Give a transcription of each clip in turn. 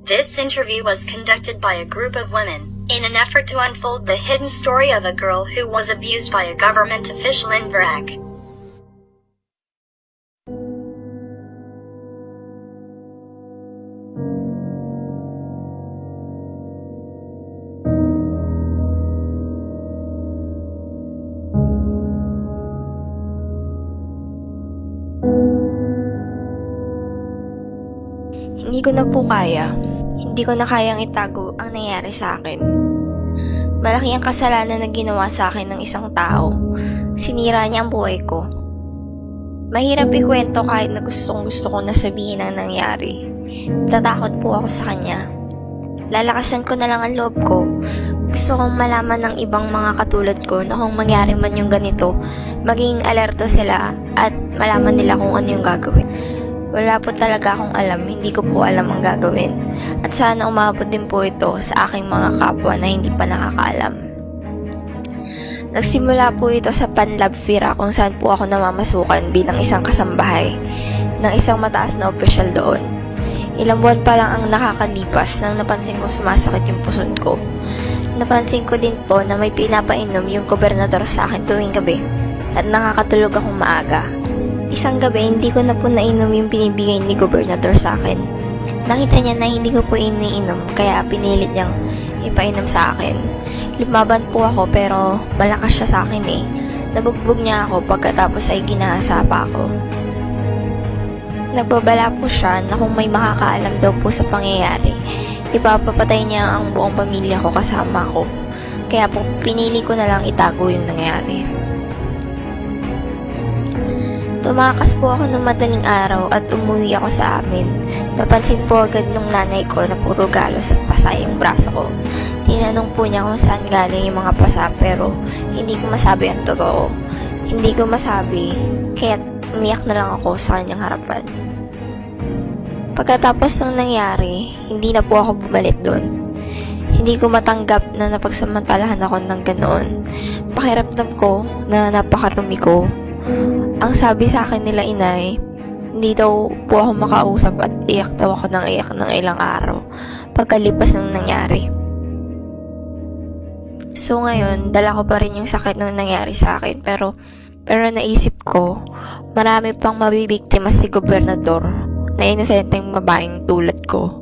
This interview was conducted by a group of women, in an effort to unfold the hidden story of a girl who was abused by a government official in Verac. Hindi ko na po kaya. Hindi ko na kayang itago ang nangyari sa akin. Malaki ang kasalanan na ginawa sa akin ng isang tao. Sinira niya ang buhay ko. Mahirap ikwento kahit na gusto ko na sabihin ang nangyari. Tatakot po ako sa kanya. Lalakasan ko na lang ang loob ko. Gusto kong malaman ng ibang mga katulad ko na kung mangyari man yung ganito, maging alerto sila at malaman nila kung ano yung gagawin. Wala po talaga akong alam, hindi ko po alam ang gagawin. At sana umabot din po ito sa aking mga kapwa na hindi pa nakakaalam. Nagsimula po ito sa Panlab Fira kung saan po ako namamasukan bilang isang kasambahay ng isang mataas na opisyal doon. Ilang buwan pa lang ang nakakalipas nang napansin ko sumasakit yung puson ko. Napansin ko din po na may pinapainom yung gobernador sa akin tuwing gabi at nakakatulog akong maaga. Isang gabi, hindi ko na po nainom yung binibigay ni gobernador sa akin. Nakita niya na hindi ko po iniinom, kaya pinilit niyang ipainom sa akin. Lumaban po ako pero malakas siya sa akin eh. Nabugbog niya ako pagkatapos ay ginahasa pa ako. Nagbabala po siya na kung may makakaalam daw po sa pangyayari, ipapapatay niya ang buong pamilya ko kasama ko. Kaya po pinili ko na lang itago yung nangyari. Tumakas po ako ng madaling araw at umuwi ako sa amin. Napansin po agad ng nanay ko na puro galos at pasa yung braso ko. Tinanong po niya kung saan galing yung mga pasa pero hindi ko masabi ang totoo. Hindi ko masabi kaya umiyak na lang ako sa kanyang harapan. Pagkatapos ng nangyari, hindi na po ako bumalik doon. Hindi ko matanggap na napagsamantalahan ako ng ganoon. Pakiramdam ko na napakarumi ko. Ang sabi sa akin nila inay, hindi daw po ako makausap at iyak daw ako ng iyak ng ilang araw pagkalipas ng nangyari. So ngayon, dala ko pa rin yung sakit ng nangyari sa akin pero naisip ko, marami pang mabibiktima si gobernador na inosenteng babaeng tulad ko.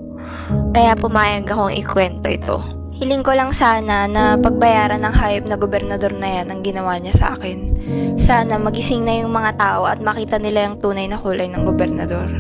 Kaya pumayag akong ikwento ito. Hiling ko lang sana na pagbayaran ng hayop na gobernador na yan ang ginawa niya sa akin. Sana magising na yung mga tao at makita nila yung tunay na kulay ng gobernador.